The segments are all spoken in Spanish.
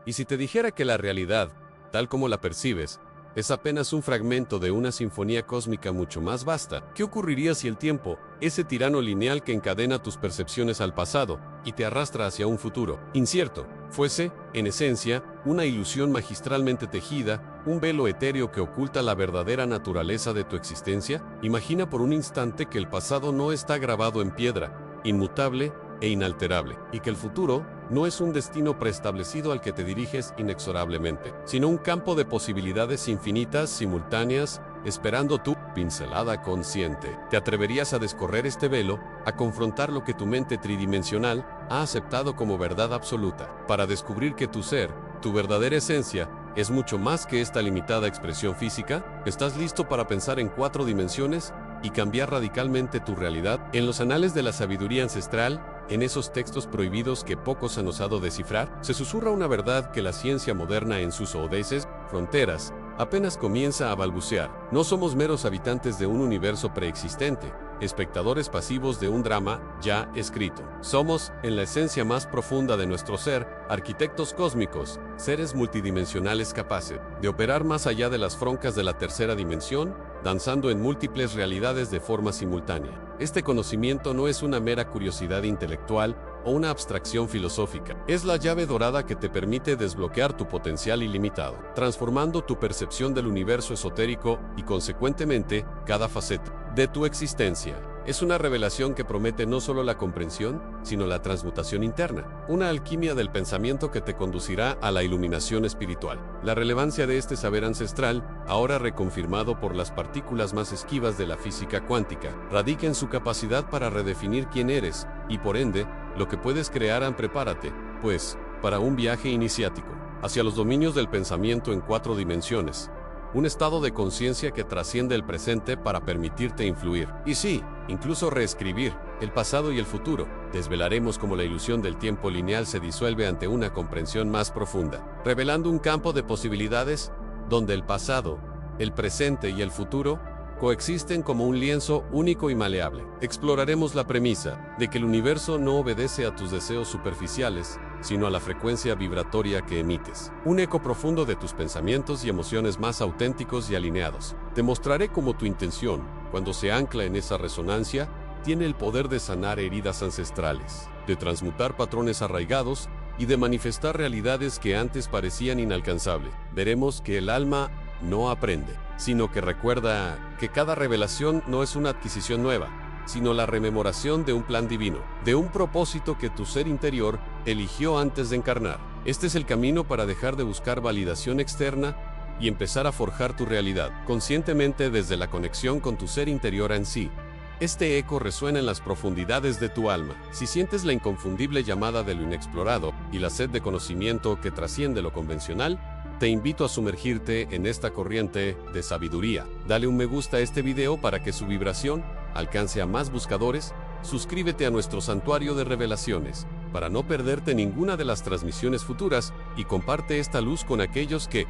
Y si te dijera que la realidad, tal como la percibes, es apenas un fragmento de una sinfonía cósmica mucho más vasta, ¿qué ocurriría si el tiempo, ese tirano lineal que encadena tus percepciones al pasado y te arrastra hacia un futuro incierto, fuese, en esencia, una ilusión magistralmente tejida, un velo etéreo que oculta la verdadera naturaleza de tu existencia? Imagina por un instante que el pasado no está grabado en piedra, inmutable e inalterable, y que el futuro no es un destino preestablecido al que te diriges inexorablemente, sino un campo de posibilidades infinitas, simultáneas, esperando tu pincelada consciente. ¿Te atreverías a descorrer este velo, a confrontar lo que tu mente tridimensional ha aceptado como verdad absoluta, para descubrir que tu ser, tu verdadera esencia, es mucho más que esta limitada expresión física? ¿Estás listo para pensar en 4 dimensiones y cambiar radicalmente tu realidad? En los anales de la sabiduría ancestral, en esos textos prohibidos que pocos han osado descifrar, se susurra una verdad que la ciencia moderna en sus odeses, fronteras, apenas comienza a balbucear. No somos meros habitantes de un universo preexistente, espectadores pasivos de un drama ya escrito. Somos, en la esencia más profunda de nuestro ser, arquitectos cósmicos, seres multidimensionales capaces de operar más allá de las froncas de la tercera dimensión, danzando en múltiples realidades de forma simultánea. Este conocimiento no es una mera curiosidad intelectual o una abstracción filosófica. Es la llave dorada que te permite desbloquear tu potencial ilimitado, transformando tu percepción del universo esotérico y, consecuentemente, cada faceta de tu existencia. Es una revelación que promete no solo la comprensión, sino la transmutación interna, una alquimia del pensamiento que te conducirá a la iluminación espiritual. La relevancia de este saber ancestral, ahora reconfirmado por las partículas más esquivas de la física cuántica, radica en su capacidad para redefinir quién eres, y por ende, lo que puedes crear. Prepárate, pues, para un viaje iniciático hacia los dominios del pensamiento en 4 dimensiones. Un estado de conciencia que trasciende el presente para permitirte influir. Y sí, incluso reescribir el pasado y el futuro. Desvelaremos cómo la ilusión del tiempo lineal se disuelve ante una comprensión más profunda, revelando un campo de posibilidades donde el pasado, el presente y el futuro coexisten como un lienzo único y maleable. Exploraremos la premisa de que el universo no obedece a tus deseos superficiales, sino a la frecuencia vibratoria que emites. Un eco profundo de tus pensamientos y emociones más auténticos y alineados. Te mostraré cómo tu intención, cuando se ancla en esa resonancia, tiene el poder de sanar heridas ancestrales, de transmutar patrones arraigados y de manifestar realidades que antes parecían inalcanzables. Veremos que el alma no aprende, sino que recuerda que cada revelación no es una adquisición nueva, sino la rememoración de un plan divino, de un propósito que tu ser interior eligió antes de encarnar. Este es el camino para dejar de buscar validación externa y empezar a forjar tu realidad, conscientemente desde la conexión con tu ser interior en sí. Este eco resuena en las profundidades de tu alma. Si sientes la inconfundible llamada de lo inexplorado y la sed de conocimiento que trasciende lo convencional, te invito a sumergirte en esta corriente de sabiduría. Dale un me gusta a este video para que su vibración alcance a más buscadores. Suscríbete a nuestro santuario de revelaciones para no perderte ninguna de las transmisiones futuras y comparte esta luz con aquellos que,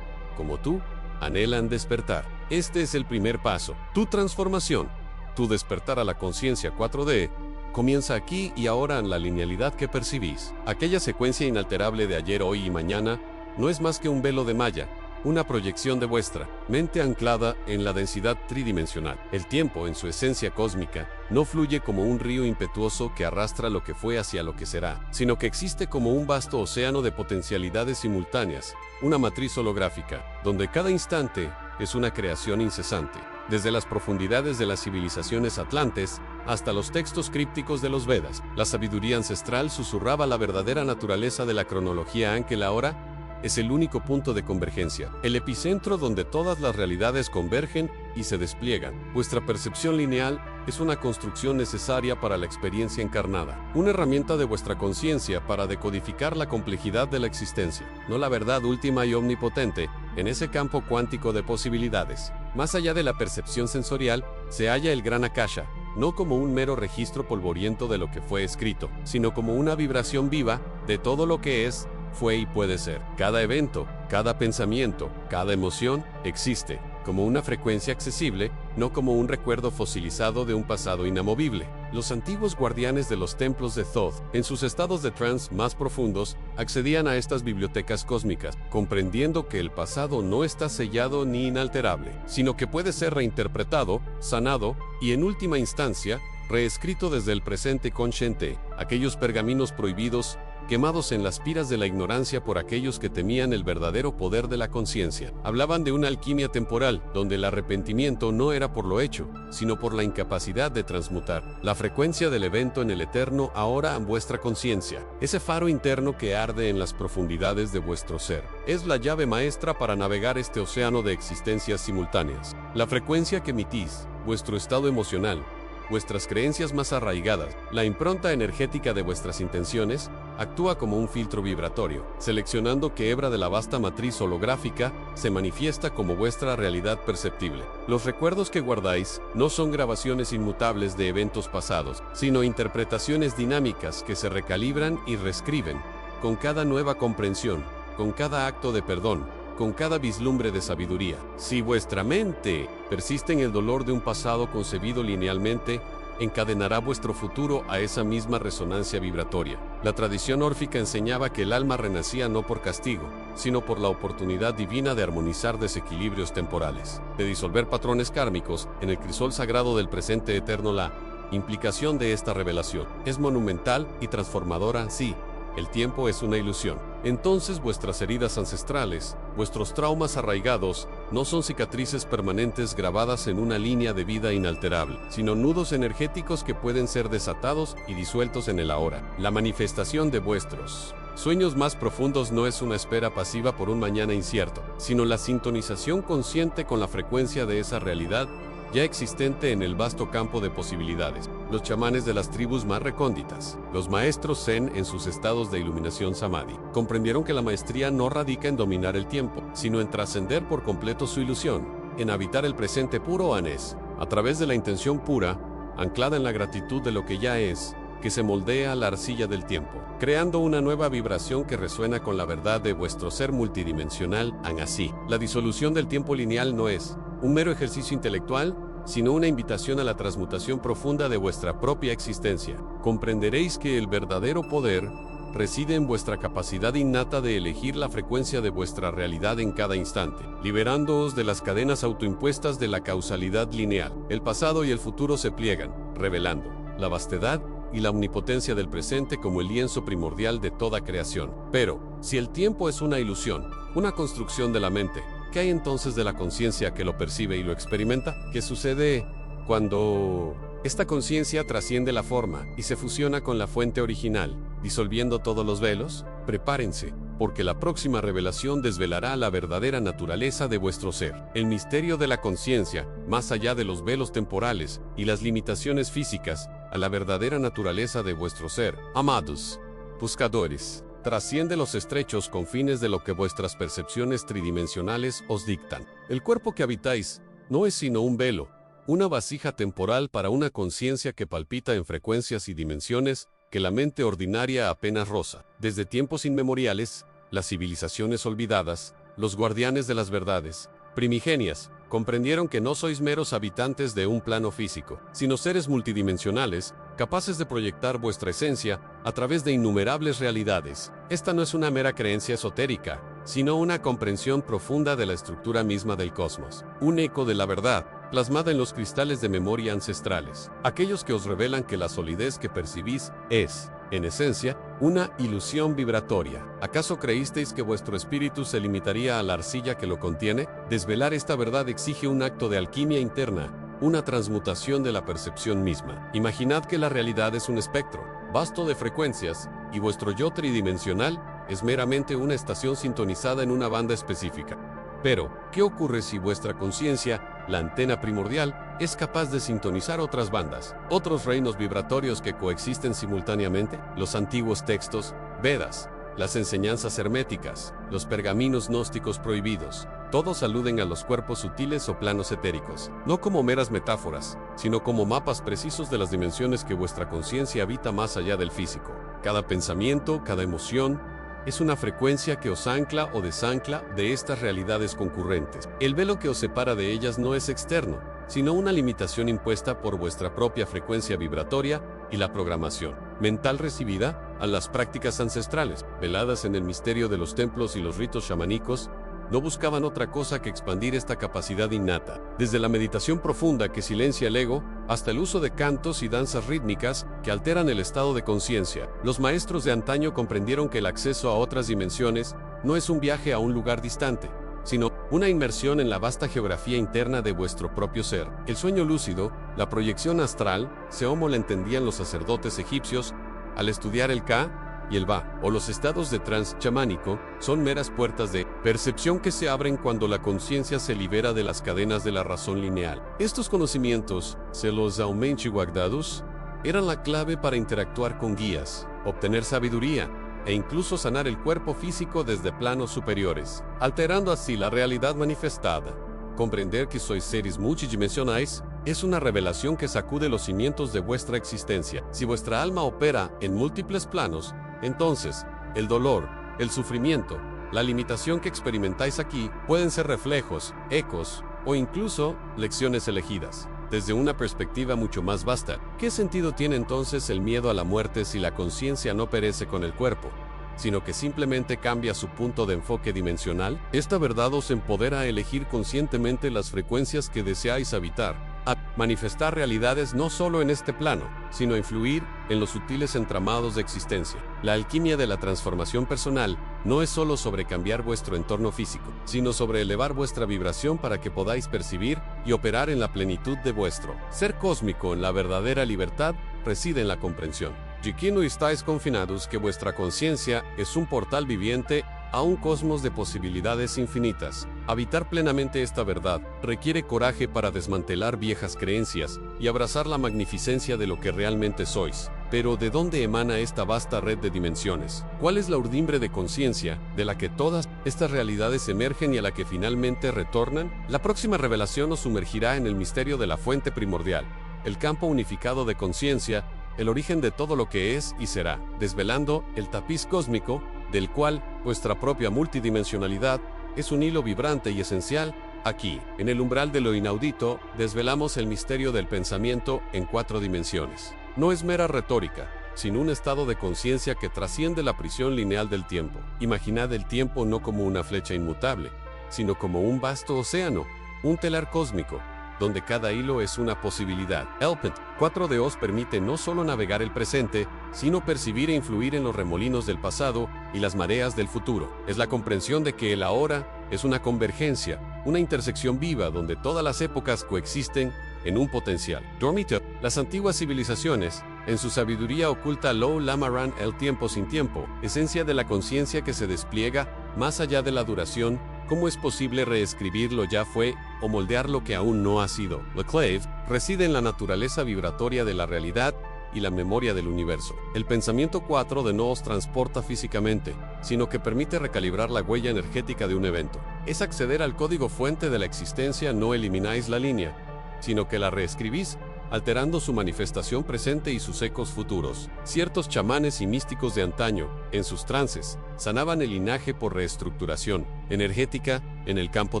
como tú, anhelan despertar. Este es el primer paso. Tu transformación, tu despertar a la conciencia 4D, comienza aquí y ahora en la linealidad que percibís. Aquella secuencia inalterable de ayer, hoy y mañana no es más que un velo de malla, una proyección de vuestra mente anclada en la densidad tridimensional. El tiempo, en su esencia cósmica, no fluye como un río impetuoso que arrastra lo que fue hacia lo que será, sino que existe como un vasto océano de potencialidades simultáneas, una matriz holográfica, donde cada instante es una creación incesante. Desde las profundidades de las civilizaciones atlantes hasta los textos crípticos de los Vedas, la sabiduría ancestral susurraba la verdadera naturaleza de la cronología Ankel. Ahora es el único punto de convergencia, el epicentro donde todas las realidades convergen y se despliegan. Vuestra percepción lineal es una construcción necesaria para la experiencia encarnada, una herramienta de vuestra conciencia para decodificar la complejidad de la existencia, no la verdad última y omnipotente. En ese campo cuántico de posibilidades, más allá de la percepción sensorial, se halla el gran Akasha, no como un mero registro polvoriento de lo que fue escrito, sino como una vibración viva de todo lo que es, fue y puede ser. Cada evento, cada pensamiento, cada emoción existe como una frecuencia accesible, no como un recuerdo fosilizado de un pasado inamovible. Los antiguos guardianes de los templos de Thoth, en sus estados de trance más profundos, accedían a estas bibliotecas cósmicas, comprendiendo que el pasado no está sellado ni inalterable, sino que puede ser reinterpretado, sanado y, en última instancia, reescrito desde el presente consciente. Aquellos pergaminos prohibidos, quemados en las piras de la ignorancia por aquellos que temían el verdadero poder de la conciencia. Hablaban de una alquimia temporal, donde el arrepentimiento no era por lo hecho, sino por la incapacidad de transmutar. La frecuencia del evento en el eterno ahora en vuestra conciencia, ese faro interno que arde en las profundidades de vuestro ser, es la llave maestra para navegar este océano de existencias simultáneas. La frecuencia que emitís, vuestro estado emocional, vuestras creencias más arraigadas, la impronta energética de vuestras intenciones, actúa como un filtro vibratorio, seleccionando qué hebra de la vasta matriz holográfica se manifiesta como vuestra realidad perceptible. Los recuerdos que guardáis no son grabaciones inmutables de eventos pasados, sino interpretaciones dinámicas que se recalibran y reescriben, con cada nueva comprensión, con cada acto de perdón, con cada vislumbre de sabiduría. Si vuestra mente persiste en el dolor de un pasado concebido linealmente, encadenará vuestro futuro a esa misma resonancia vibratoria. La tradición órfica enseñaba que el alma renacía no por castigo, sino por la oportunidad divina de armonizar desequilibrios temporales, de disolver patrones kármicos en el crisol sagrado del presente eterno. La implicación de esta revelación es monumental y transformadora. Sí, el tiempo es una ilusión. Entonces vuestras heridas ancestrales, vuestros traumas arraigados, no son cicatrices permanentes grabadas en una línea de vida inalterable, sino nudos energéticos que pueden ser desatados y disueltos en el ahora. La manifestación de vuestros sueños más profundos no es una espera pasiva por un mañana incierto, sino la sintonización consciente con la frecuencia de esa realidad ya existente en el vasto campo de posibilidades. Los chamanes de las tribus más recónditas, los maestros zen en sus estados de iluminación samadhi, comprendieron que la maestría no radica en dominar el tiempo, sino en trascender por completo su ilusión, en habitar el presente puro anés, a través de la intención pura, anclada en la gratitud de lo que ya es, que se moldea la arcilla del tiempo, creando una nueva vibración que resuena con la verdad de vuestro ser multidimensional. Así, la disolución del tiempo lineal no es un mero ejercicio intelectual, sino una invitación a la transmutación profunda de vuestra propia existencia. Comprenderéis que el verdadero poder reside en vuestra capacidad innata de elegir la frecuencia de vuestra realidad en cada instante, liberándoos de las cadenas autoimpuestas de la causalidad lineal. El pasado y el futuro se pliegan, revelando la vastedad y la omnipotencia del presente como el lienzo primordial de toda creación. Pero, si el tiempo es una ilusión, una construcción de la mente, ¿qué hay entonces de la conciencia que lo percibe y lo experimenta? ¿Qué sucede cuando esta conciencia trasciende la forma y se fusiona con la fuente original, disolviendo todos los velos? Prepárense, porque la próxima revelación desvelará la verdadera naturaleza de vuestro ser. El misterio de la conciencia, más allá de los velos temporales y las limitaciones físicas, a la verdadera naturaleza de vuestro ser. Amados buscadores, trasciende los estrechos confines de lo que vuestras percepciones tridimensionales os dictan. El cuerpo que habitáis no es sino un velo, una vasija temporal para una conciencia que palpita en frecuencias y dimensiones que la mente ordinaria apenas roza. Desde tiempos inmemoriales, las civilizaciones olvidadas, los guardianes de las verdades primigenias, comprendieron que no sois meros habitantes de un plano físico, sino seres multidimensionales, capaces de proyectar vuestra esencia a través de innumerables realidades. Esta no es una mera creencia esotérica, sino una comprensión profunda de la estructura misma del cosmos, un eco de la verdad, plasmada en los cristales de memoria ancestrales, aquellos que os revelan que la solidez que percibís es, en esencia, una ilusión vibratoria. ¿Acaso creísteis que vuestro espíritu se limitaría a la arcilla que lo contiene? Desvelar esta verdad exige un acto de alquimia interna, una transmutación de la percepción misma. Imaginad que la realidad es un espectro, vasto de frecuencias, y vuestro yo tridimensional es meramente una estación sintonizada en una banda específica. Pero, ¿qué ocurre si vuestra conciencia, la antena primordial, es capaz de sintonizar otras bandas, otros reinos vibratorios que coexisten simultáneamente? Los antiguos textos, Vedas, las enseñanzas herméticas, los pergaminos gnósticos prohibidos, todos aluden a los cuerpos sutiles o planos etéricos, no como meras metáforas, sino como mapas precisos de las dimensiones que vuestra conciencia habita más allá del físico. Cada pensamiento, cada emoción, es una frecuencia que os ancla o desancla de estas realidades concurrentes. El velo que os separa de ellas no es externo, sino una limitación impuesta por vuestra propia frecuencia vibratoria y la programación mental recibida a las prácticas ancestrales, veladas en el misterio de los templos y los ritos chamánicos. No buscaban otra cosa que expandir esta capacidad innata, desde la meditación profunda que silencia el ego, hasta el uso de cantos y danzas rítmicas que alteran el estado de conciencia. Los maestros de antaño comprendieron que el acceso a otras dimensiones no es un viaje a un lugar distante, sino una inmersión en la vasta geografía interna de vuestro propio ser. El sueño lúcido, la proyección astral, Seomo la entendían los sacerdotes egipcios al estudiar el Ka y el Ba, o los estados de trance chamánico, son meras puertas de percepción que se abren cuando la conciencia se libera de las cadenas de la razón lineal. Estos conocimientos, los aumenchi guardados, eran la clave para interactuar con guías, obtener sabiduría e incluso sanar el cuerpo físico desde planos superiores, alterando así la realidad manifestada. Comprender que sois seres multidimensionales es una revelación que sacude los cimientos de vuestra existencia. Si vuestra alma opera en múltiples planos, entonces, el dolor, el sufrimiento, la limitación que experimentáis aquí pueden ser reflejos, ecos o incluso lecciones elegidas. Desde una perspectiva mucho más vasta, ¿qué sentido tiene entonces el miedo a la muerte si la conciencia no perece con el cuerpo, sino que simplemente cambia su punto de enfoque dimensional? Esta verdad os empodera a elegir conscientemente las frecuencias que deseáis habitar, a manifestar realidades no solo en este plano, sino a influir en los sutiles entramados de existencia. La alquimia de la transformación personal no es solo sobre cambiar vuestro entorno físico, sino sobre elevar vuestra vibración para que podáis percibir y operar en la plenitud de vuestro ser cósmico. En la verdadera libertad reside en la comprensión. Y que no estáis confinados, que vuestra conciencia es un portal viviente a un cosmos de posibilidades infinitas. Habitar plenamente esta verdad requiere coraje para desmantelar viejas creencias y abrazar la magnificencia de lo que realmente sois. Pero ¿de dónde emana esta vasta red de dimensiones? ¿Cuál es la urdimbre de conciencia de la que todas estas realidades emergen y a la que finalmente retornan? La próxima revelación nos sumergirá en el misterio de la fuente primordial, el campo unificado de conciencia, el origen de todo lo que es y será, desvelando el tapiz cósmico del cual vuestra propia multidimensionalidad es un hilo vibrante y esencial. Aquí, en el umbral de lo inaudito, desvelamos el misterio del pensamiento en 4 dimensiones. No es mera retórica, sino un estado de conciencia que trasciende la prisión lineal del tiempo. Imaginad el tiempo no como una flecha inmutable, sino como un vasto océano, un telar cósmico, donde cada hilo es una posibilidad. El Pent 4D os permite no solo navegar el presente, sino percibir e influir en los remolinos del pasado y las mareas del futuro. Es la comprensión de que el ahora es una convergencia, una intersección viva donde todas las épocas coexisten en un potencial. Dormito, las antiguas civilizaciones, en su sabiduría oculta Lo Lamaran el tiempo sin tiempo, esencia de la conciencia que se despliega más allá de la duración. ¿Cómo es posible reescribir lo ya fue o moldear lo que aún no ha sido? La clave reside en la naturaleza vibratoria de la realidad y la memoria del universo. El pensamiento 4D no os transporta físicamente, sino que permite recalibrar la huella energética de un evento. Es acceder al código fuente de la existencia. No elimináis la línea, sino que la reescribís, alterando su manifestación presente y sus ecos futuros. Ciertos chamanes y místicos de antaño, en sus trances, sanaban el linaje por reestructuración energética en el campo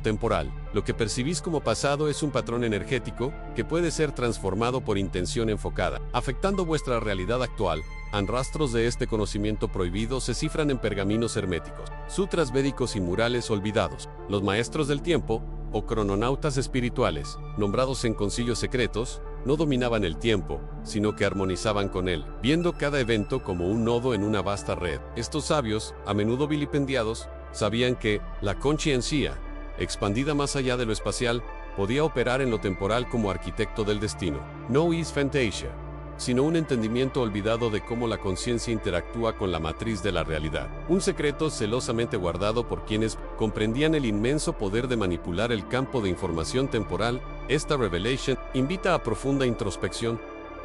temporal. Lo que percibís como pasado es un patrón energético que puede ser transformado por intención enfocada, afectando vuestra realidad actual. Rastros de este conocimiento prohibido se cifran en pergaminos herméticos, sutras védicos y murales olvidados. Los maestros del tiempo, o crononautas espirituales, nombrados en concilios secretos, no dominaban el tiempo, sino que armonizaban con él, viendo cada evento como un nodo en una vasta red. Estos sabios, a menudo vilipendiados, sabían que la conciencia, expandida más allá de lo espacial, podía operar en lo temporal como arquitecto del destino. No es fantasia, sino un entendimiento olvidado de cómo la conciencia interactúa con la matriz de la realidad. Un secreto celosamente guardado por quienes comprendían el inmenso poder de manipular el campo de información temporal. Esta revelation invita a profunda introspección.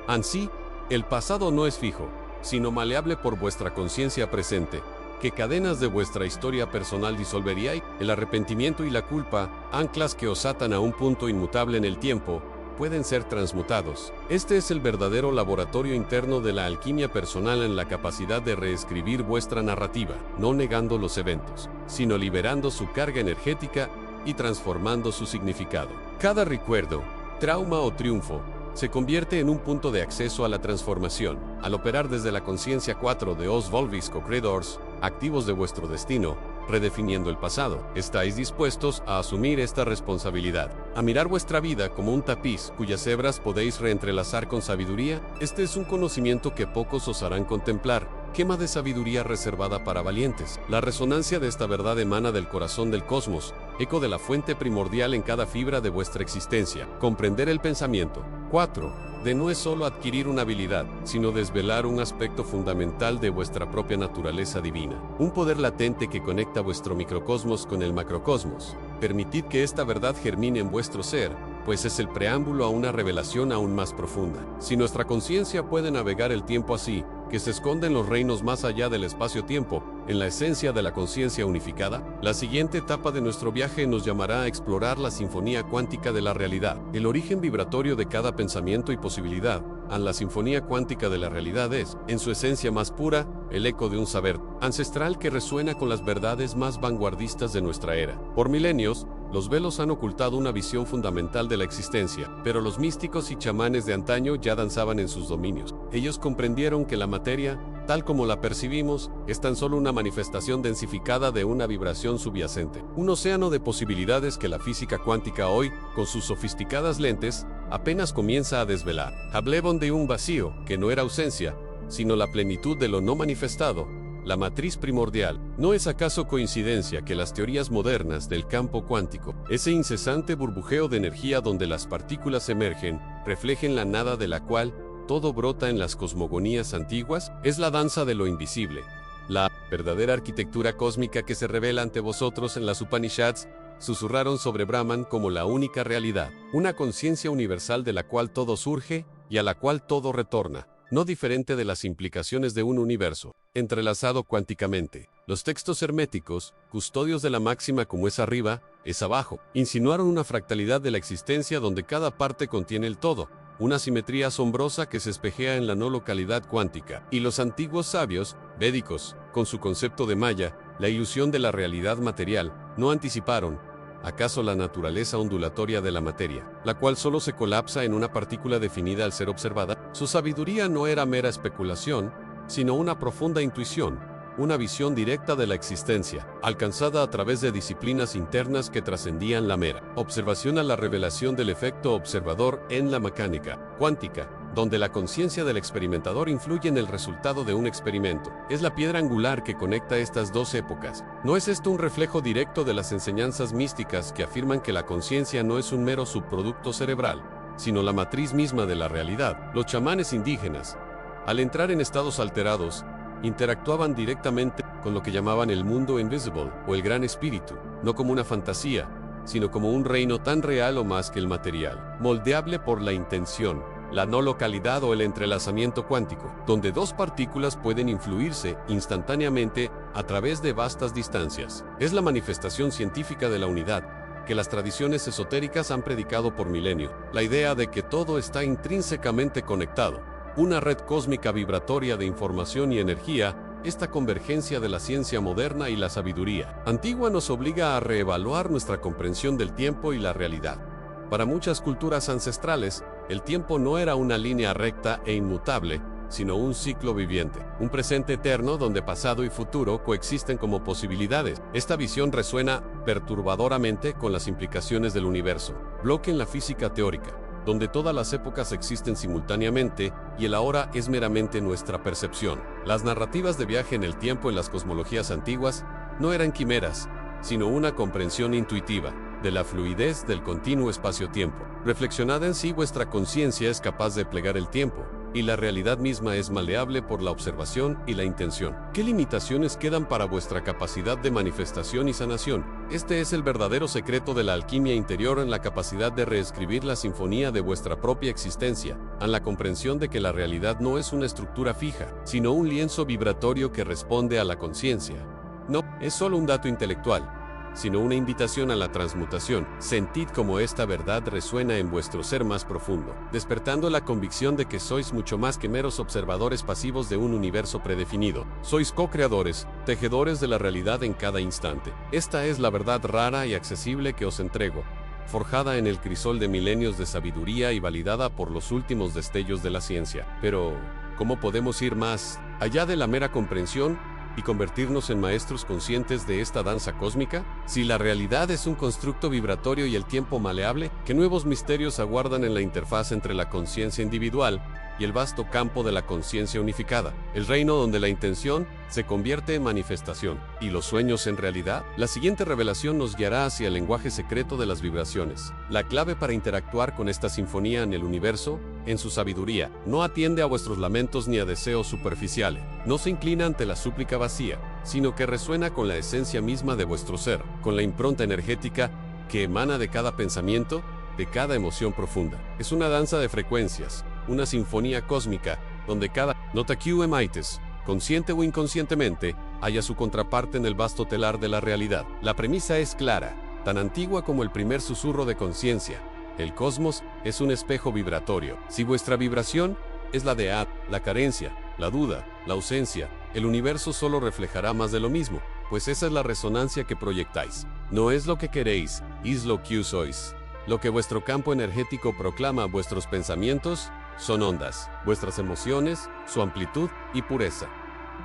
Así, el pasado no es fijo, sino maleable por vuestra conciencia presente. ¿Qué cadenas de vuestra historia personal disolveríais? El arrepentimiento y la culpa, anclas que os atan a un punto inmutable en el tiempo, pueden ser transmutados. Este es el verdadero laboratorio interno de la alquimia personal en la capacidad de reescribir vuestra narrativa, no negando los eventos, sino liberando su carga energética y transformando su significado. Cada recuerdo, trauma o triunfo se convierte en un punto de acceso a la transformación. Al operar desde la conciencia 4 de Os Volvis Co-Creadors, activos de vuestro destino, redefiniendo el pasado, ¿estáis dispuestos a asumir esta responsabilidad? ¿A mirar vuestra vida como un tapiz cuyas hebras podéis reentrelazar con sabiduría? Este es un conocimiento que pocos os harán contemplar, quema de sabiduría reservada para valientes. La resonancia de esta verdad emana del corazón del cosmos, eco de la fuente primordial en cada fibra de vuestra existencia. Comprender el pensamiento. 4. De no es solo adquirir una habilidad, sino desvelar un aspecto fundamental de vuestra propia naturaleza divina. Un poder latente que conecta vuestro microcosmos con el macrocosmos. Permitid que esta verdad germine en vuestro ser, pues es el preámbulo a una revelación aún más profunda. Si nuestra conciencia puede navegar el tiempo así, que se esconde en los reinos más allá del espacio-tiempo, en la esencia de la conciencia unificada, la siguiente etapa de nuestro viaje nos llamará a explorar la sinfonía cuántica de la realidad. El origen vibratorio de cada pensamiento y posibilidad, la sinfonía cuántica de la realidad es, en su esencia más pura, el eco de un saber ancestral que resuena con las verdades más vanguardistas de nuestra era. Por milenios, los velos han ocultado una visión fundamental de la existencia, pero los místicos y chamanes de antaño ya danzaban en sus dominios. Ellos comprendieron que la materia, tal como la percibimos, es tan solo una manifestación densificada de una vibración subyacente. Un océano de posibilidades que la física cuántica hoy, con sus sofisticadas lentes, apenas comienza a desvelar. Hablaban de un vacío, que no era ausencia, sino la plenitud de lo no manifestado, la matriz primordial. ¿No es acaso coincidencia que las teorías modernas del campo cuántico, ese incesante burbujeo de energía donde las partículas emergen, reflejen la nada de la cual todo brota en las cosmogonías antiguas? Es la danza de lo invisible, la verdadera arquitectura cósmica que se revela ante vosotros en las Upanishads. Susurraron sobre Brahman como la única realidad, una conciencia universal de la cual todo surge y a la cual todo retorna, no diferente de las implicaciones de un universo entrelazado cuánticamente. Los textos herméticos, custodios de la máxima como es arriba, es abajo, insinuaron una fractalidad de la existencia donde cada parte contiene el todo, una simetría asombrosa que se espejea en la no localidad cuántica. Y los antiguos sabios, védicos, con su concepto de Maya, la ilusión de la realidad material, no anticiparon, ¿acaso la naturaleza ondulatoria de la materia, la cual solo se colapsa en una partícula definida al ser observada? Su sabiduría no era mera especulación, sino una profunda intuición, una visión directa de la existencia, alcanzada a través de disciplinas internas que trascendían la mera observación a la revelación del efecto observador en la mecánica cuántica, donde la conciencia del experimentador influye en el resultado de un experimento. Es la piedra angular que conecta estas dos épocas. ¿No es esto un reflejo directo de las enseñanzas místicas que afirman que la conciencia no es un mero subproducto cerebral, sino la matriz misma de la realidad? Los chamanes indígenas, al entrar en estados alterados, interactuaban directamente con lo que llamaban el mundo invisible o el gran espíritu, no como una fantasía, sino como un reino tan real o más que el material, moldeable por la intención, la no localidad o el entrelazamiento cuántico, donde dos partículas pueden influirse instantáneamente a través de vastas distancias. Es la manifestación científica de la unidad que las tradiciones esotéricas han predicado por milenio, la idea de que todo está intrínsecamente conectado, una red cósmica vibratoria de información y energía. Esta convergencia de la ciencia moderna y la sabiduría antigua nos obliga a reevaluar nuestra comprensión del tiempo y la realidad. Para muchas culturas ancestrales, el tiempo no era una línea recta e inmutable, sino un ciclo viviente, un presente eterno donde pasado y futuro coexisten como posibilidades. Esta visión resuena perturbadoramente con las implicaciones del universo, bloque en la física teórica, donde todas las épocas existen simultáneamente y el ahora es meramente nuestra percepción. Las narrativas de viaje en el tiempo en las cosmologías antiguas no eran quimeras, sino una comprensión intuitiva de la fluidez del continuo espacio-tiempo. Reflexionad en si vuestra conciencia es capaz de plegar el tiempo, y la realidad misma es maleable por la observación y la intención. ¿Qué limitaciones quedan para vuestra capacidad de manifestación y sanación? Este es el verdadero secreto de la alquimia interior en la capacidad de reescribir la sinfonía de vuestra propia existencia, en la comprensión de que la realidad no es una estructura fija, sino un lienzo vibratorio que responde a la conciencia. No, es solo un dato intelectual. sino una invitación a la transmutación. Sentid cómo esta verdad resuena en vuestro ser más profundo, despertando la convicción de que sois mucho más que meros observadores pasivos de un universo predefinido. Sois co-creadores, tejedores de la realidad en cada instante. Esta es la verdad rara y accesible que os entrego, forjada en el crisol de milenios de sabiduría y validada por los últimos destellos de la ciencia. Pero, ¿cómo podemos ir más allá de la mera comprensión y convertirnos en maestros conscientes de esta danza cósmica? Si la realidad es un constructo vibratorio y el tiempo maleable, ¿qué nuevos misterios aguardan en la interfaz entre la conciencia individual y el vasto campo de la conciencia unificada? El reino donde la intención se convierte en manifestación y los sueños en realidad. La siguiente revelación nos guiará hacia el lenguaje secreto de las vibraciones. La clave para interactuar con esta sinfonía en el universo, en su sabiduría, no atiende a vuestros lamentos ni a deseos superficiales. No se inclina ante la súplica vacía, sino que resuena con la esencia misma de vuestro ser, con la impronta energética que emana de cada pensamiento, de cada emoción profunda. Es una danza de frecuencias, una sinfonía cósmica, donde cada nota que emites, consciente o inconscientemente, halla su contraparte en el vasto telar de la realidad. La premisa es clara, tan antigua como el primer susurro de conciencia. El cosmos es un espejo vibratorio. Si vuestra vibración es la de la carencia, la duda, la ausencia, el universo solo reflejará más de lo mismo, pues esa es la resonancia que proyectáis. No es lo que queréis, es lo que sois. Lo que vuestro campo energético proclama a vuestros pensamientos son ondas, vuestras emociones, su amplitud y pureza.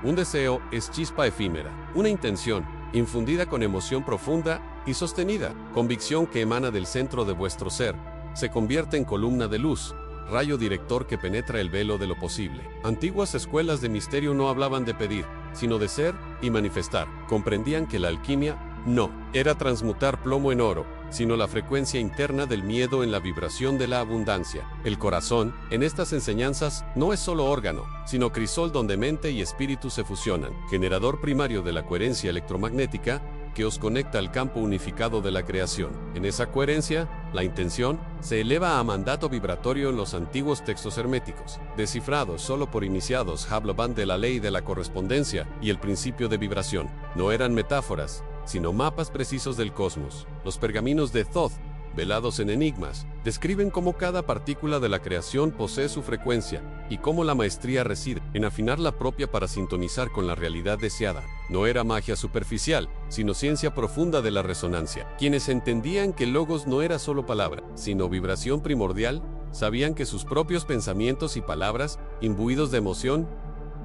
Un deseo es chispa efímera, una intención, infundida con emoción profunda y sostenida. Convicción que emana del centro de vuestro ser, se convierte en columna de luz, rayo director que penetra el velo de lo posible. Antiguas escuelas de misterio no hablaban de pedir, sino de ser y manifestar. Comprendían que la alquimia no era transmutar plomo en oro, sino la frecuencia interna del miedo en la vibración de la abundancia. El corazón, en estas enseñanzas, no es solo órgano, sino crisol donde mente y espíritu se fusionan, generador primario de la coherencia electromagnética que os conecta al campo unificado de la creación. En esa coherencia, la intención se eleva a mandato vibratorio en los antiguos textos herméticos, descifrados solo por iniciados. Hablaban de la ley de la correspondencia y el principio de vibración. No eran metáforas, sino mapas precisos del cosmos. Los pergaminos de Thoth, velados en enigmas, describen cómo cada partícula de la creación posee su frecuencia y cómo la maestría reside en afinar la propia para sintonizar con la realidad deseada. No era magia superficial, sino ciencia profunda de la resonancia. Quienes entendían que logos no era solo palabra, sino vibración primordial, sabían que sus propios pensamientos y palabras, imbuidos de emoción,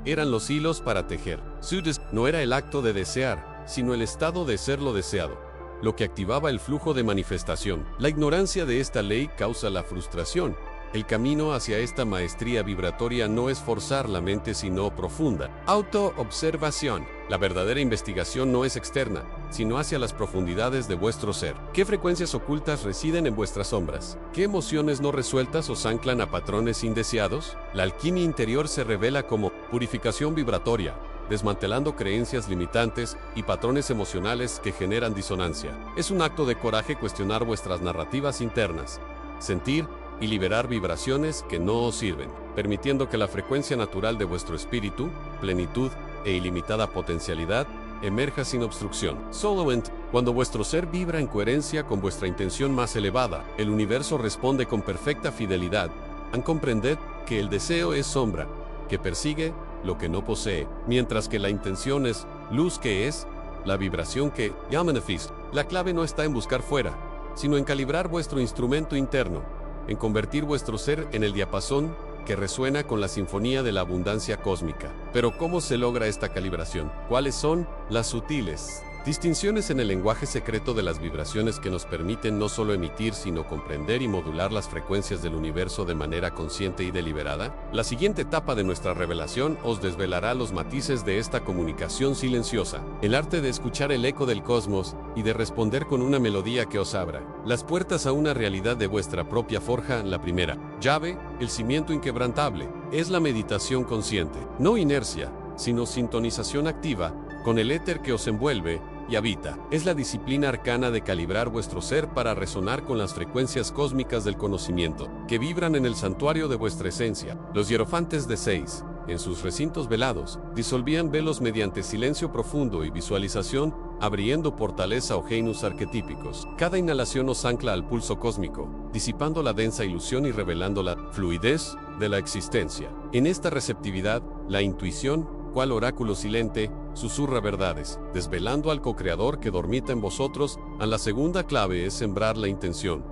eran los hilos para tejer. No era el acto de desear, sino el estado de ser lo deseado, lo que activaba el flujo de manifestación. La ignorancia de esta ley causa la frustración. El camino hacia esta maestría vibratoria no es forzar la mente, sino profunda autoobservación. La verdadera investigación no es externa, sino hacia las profundidades de vuestro ser. ¿Qué frecuencias ocultas residen en vuestras sombras? ¿Qué emociones no resueltas os anclan a patrones indeseados? La alquimia interior se revela como purificación vibratoria, desmantelando creencias limitantes y patrones emocionales que generan disonancia. Es un acto de coraje cuestionar vuestras narrativas internas, sentir y liberar vibraciones que no os sirven, permitiendo que la frecuencia natural de vuestro espíritu, plenitud e ilimitada potencialidad emerja sin obstrucción. Cuando vuestro ser vibra en coherencia con vuestra intención más elevada, el universo responde con perfecta fidelidad. Comprended que el deseo es sombra, que persigue lo que no posee, mientras que la intención es luz, que es la vibración que manifesta. La clave no está en buscar fuera, sino en calibrar vuestro instrumento interno, en convertir vuestro ser en el diapasón que resuena con la sinfonía de la abundancia cósmica. Pero ¿cómo se logra esta calibración? ¿Cuáles son las sutiles distinciones en el lenguaje secreto de las vibraciones que nos permiten no solo emitir, sino comprender y modular las frecuencias del universo de manera consciente y deliberada? La siguiente etapa de nuestra revelación os desvelará los matices de esta comunicación silenciosa, el arte de escuchar el eco del cosmos y de responder con una melodía que os abra las puertas a una realidad de vuestra propia forja. La primera llave, el cimiento inquebrantable, es la meditación consciente, no inercia, sino sintonización activa con el éter que os envuelve y habita. Es la disciplina arcana de calibrar vuestro ser para resonar con las frecuencias cósmicas del conocimiento, que vibran en el santuario de vuestra esencia. Los hierofantes de 6 en sus recintos velados, disolvían velos mediante silencio profundo y visualización, abriendo portales a Ojeinus arquetípicos. Cada inhalación nos ancla al pulso cósmico, disipando la densa ilusión y revelando la fluidez de la existencia. En esta receptividad, la intuición, cual oráculo silente, susurra verdades, desvelando al co-creador que dormita en vosotros. La segunda clave es sembrar la intención,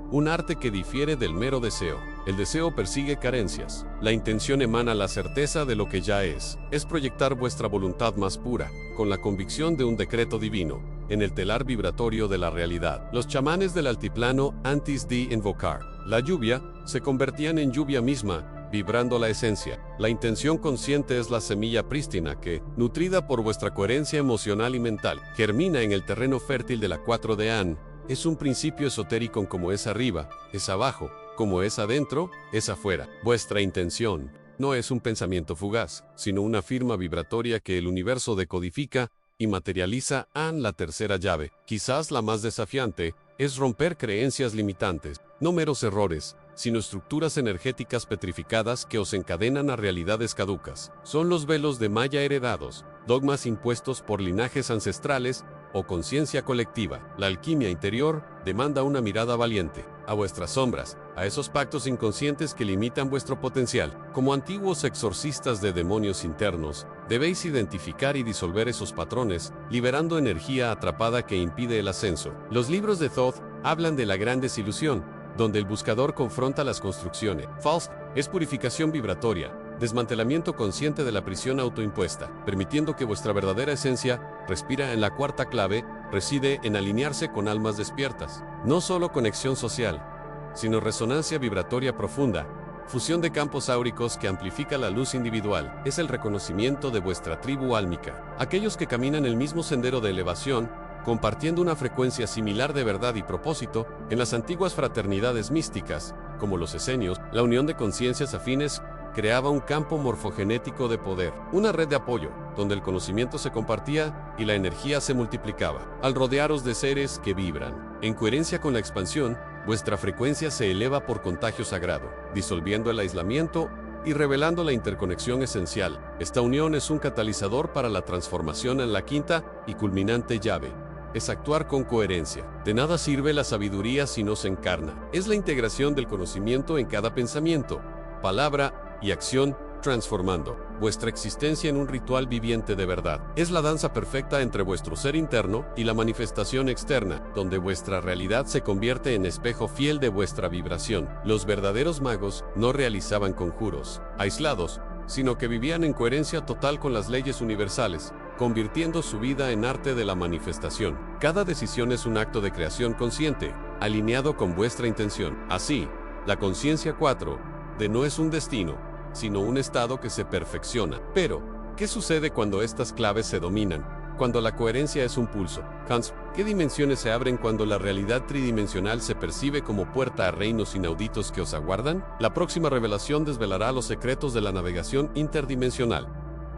un arte que difiere del mero deseo. El deseo persigue carencias. La intención emana la certeza de lo que ya es proyectar vuestra voluntad más pura, con la convicción de un decreto divino, en el telar vibratorio de la realidad. Los chamanes del altiplano, antes de invocar la lluvia, se convertían en lluvia misma, vibrando la esencia. La intención consciente es la semilla prístina que, nutrida por vuestra coherencia emocional y mental, germina en el terreno fértil de la 4 de An. Es un principio esotérico como es arriba, es abajo, como es adentro, es afuera. Vuestra intención no es un pensamiento fugaz, sino una firma vibratoria que el universo decodifica y materializa. La tercera llave, quizás la más desafiante, es romper creencias limitantes, no meros errores, sino estructuras energéticas petrificadas que os encadenan a realidades caducas. Son los velos de Maya heredados, dogmas impuestos por linajes ancestrales o conciencia colectiva. La alquimia interior demanda una mirada valiente a vuestras sombras, a esos pactos inconscientes que limitan vuestro potencial. Como antiguos exorcistas de demonios internos, debéis identificar y disolver esos patrones, liberando energía atrapada que impide el ascenso. Los libros de Thoth hablan de la gran desilusión, donde el buscador confronta las construcciones. Faust es purificación vibratoria, desmantelamiento consciente de la prisión autoimpuesta, permitiendo que vuestra verdadera esencia respira. En la cuarta clave, reside en alinearse con almas despiertas. No solo conexión social, sino resonancia vibratoria profunda, fusión de campos áuricos que amplifica la luz individual. Es el reconocimiento de vuestra tribu álmica, aquellos que caminan el mismo sendero de elevación, compartiendo una frecuencia similar de verdad y propósito. En las antiguas fraternidades místicas, como los esenios, la unión de conciencias afines creaba un campo morfogenético de poder, una red de apoyo, donde el conocimiento se compartía y la energía se multiplicaba. Al rodearos de seres que vibran en coherencia con la expansión, vuestra frecuencia se eleva por contagio sagrado, disolviendo el aislamiento y revelando la interconexión esencial. Esta unión es un catalizador para la transformación. En la quinta y culminante llave, es actuar con coherencia. De nada sirve la sabiduría si no se encarna. Es la integración del conocimiento en cada pensamiento, palabra y acción, transformando vuestra existencia en un ritual viviente de verdad. Es la danza perfecta entre vuestro ser interno y la manifestación externa, donde vuestra realidad se convierte en espejo fiel de vuestra vibración. Los verdaderos magos no realizaban conjuros aislados, sino que vivían en coherencia total con las leyes universales, convirtiendo su vida en arte de la manifestación. Cada decisión es un acto de creación consciente, alineado con vuestra intención. Así, la conciencia 4 de no es un destino, sino un estado que se perfecciona. Pero, ¿qué sucede cuando estas claves se dominan? Cuando la coherencia es un pulso. Hans, ¿qué dimensiones se abren cuando la realidad tridimensional se percibe como puerta a reinos inauditos que os aguardan? La próxima revelación desvelará los secretos de la navegación interdimensional.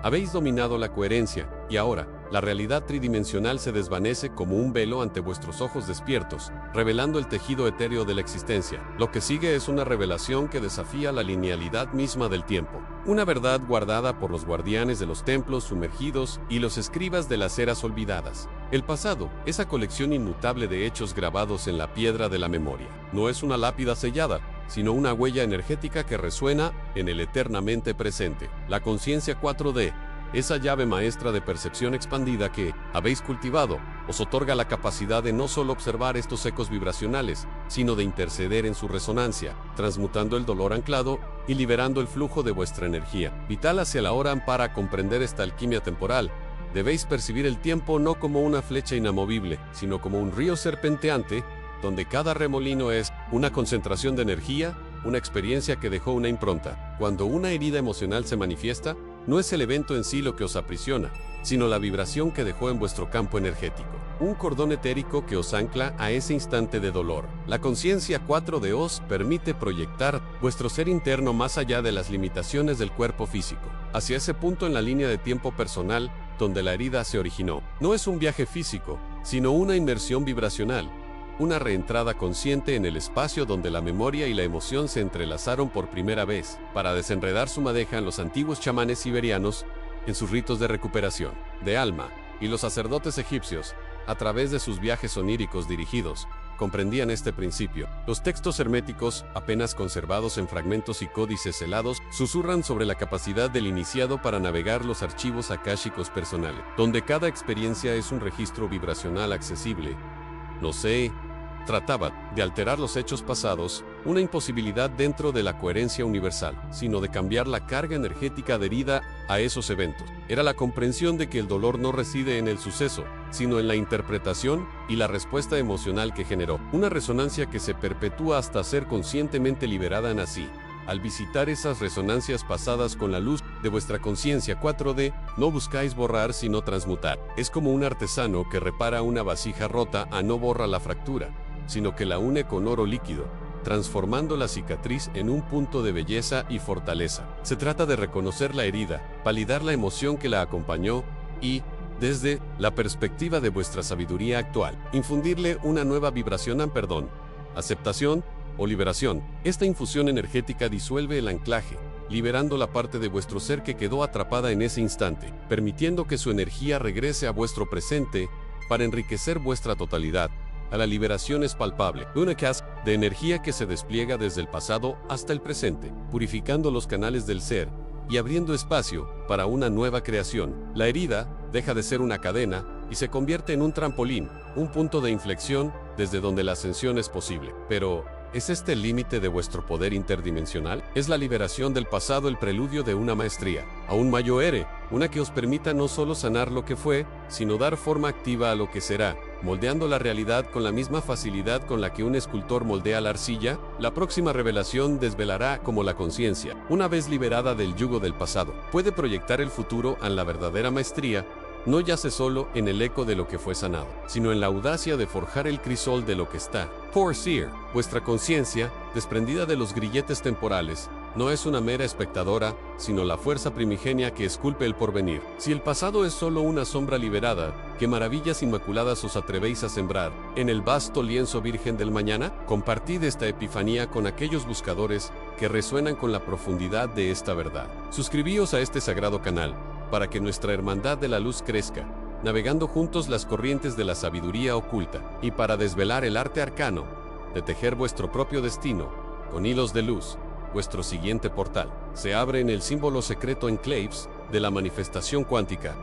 Habéis dominado la coherencia, y ahora, la realidad tridimensional se desvanece como un velo ante vuestros ojos despiertos, revelando el tejido etéreo de la existencia. Lo que sigue es una revelación que desafía la linealidad misma del tiempo. Una verdad guardada por los guardianes de los templos sumergidos y los escribas de las eras olvidadas. El pasado, esa colección inmutable de hechos grabados en la piedra de la memoria, no es una lápida sellada, sino una huella energética que resuena en el eternamente presente. La conciencia 4D, esa llave maestra de percepción expandida que habéis cultivado, os otorga la capacidad de no solo observar estos ecos vibracionales, sino de interceder en su resonancia, transmutando el dolor anclado y liberando el flujo de vuestra energía vital hacia la hora. Para comprender esta alquimia temporal, debéis percibir el tiempo no como una flecha inamovible, sino como un río serpenteante, donde cada remolino es una concentración de energía, una experiencia que dejó una impronta. Cuando una herida emocional se manifiesta, no es el evento en sí lo que os aprisiona, sino la vibración que dejó en vuestro campo energético. Un cordón etérico que os ancla a ese instante de dolor. La conciencia 4D os permite proyectar vuestro ser interno más allá de las limitaciones del cuerpo físico, hacia ese punto en la línea de tiempo personal donde la herida se originó. No es un viaje físico, sino una inmersión vibracional, una reentrada consciente en el espacio donde la memoria y la emoción se entrelazaron por primera vez, para desenredar su madeja en los antiguos chamanes siberianos, en sus ritos de recuperación de alma, y los sacerdotes egipcios, a través de sus viajes oníricos dirigidos, comprendían este principio. Los textos herméticos, apenas conservados en fragmentos y códices helados, susurran sobre la capacidad del iniciado para navegar los archivos akáshicos personales, donde cada experiencia es un registro vibracional accesible. No se trataba de alterar los hechos pasados, una imposibilidad dentro de la coherencia universal, sino de cambiar la carga energética adherida a esos eventos. Era la comprensión de que el dolor no reside en el suceso, sino en la interpretación y la respuesta emocional que generó, una resonancia que se perpetúa hasta ser conscientemente liberada en así. Al visitar esas resonancias pasadas con la luz de vuestra conciencia 4D, no buscáis borrar sino transmutar. Es como un artesano que repara una vasija rota no borra la fractura, sino que la une con oro líquido, transformando la cicatriz en un punto de belleza y fortaleza. Se trata de reconocer la herida, validar la emoción que la acompañó y, desde la perspectiva de vuestra sabiduría actual, infundirle una nueva vibración a perdón, aceptación o liberación. Esta infusión energética disuelve el anclaje, liberando la parte de vuestro ser que quedó atrapada en ese instante, permitiendo que su energía regrese a vuestro presente para enriquecer vuestra totalidad. A la liberación es palpable, una casa de energía que se despliega desde el pasado hasta el presente, purificando los canales del ser y abriendo espacio para una nueva creación. La herida deja de ser una cadena y se convierte en un trampolín, un punto de inflexión desde donde la ascensión es posible. Pero, ¿es este el límite de vuestro poder interdimensional? ¿Es la liberación del pasado el preludio de una maestría aún mayor, una que os permita no solo sanar lo que fue, sino dar forma activa a lo que será, moldeando la realidad con la misma facilidad con la que un escultor moldea la arcilla? La próxima revelación desvelará cómo la conciencia, una vez liberada del yugo del pasado, puede proyectar el futuro a la verdadera maestría. No yace solo en el eco de lo que fue sanado, sino en la audacia de forjar el crisol de lo que está por ser. Vuestra conciencia, desprendida de los grilletes temporales, no es una mera espectadora, sino la fuerza primigenia que esculpe el porvenir. Si el pasado es solo una sombra liberada, ¿qué maravillas inmaculadas os atrevéis a sembrar en el vasto lienzo virgen del mañana? Compartid esta epifanía con aquellos buscadores que resuenan con la profundidad de esta verdad. Suscribíos a este sagrado canal, para que nuestra hermandad de la luz crezca, navegando juntos las corrientes de la sabiduría oculta, y para desvelar el arte arcano de tejer vuestro propio destino con hilos de luz. Vuestro siguiente portal se abre en el símbolo secreto enclaves de la manifestación cuántica.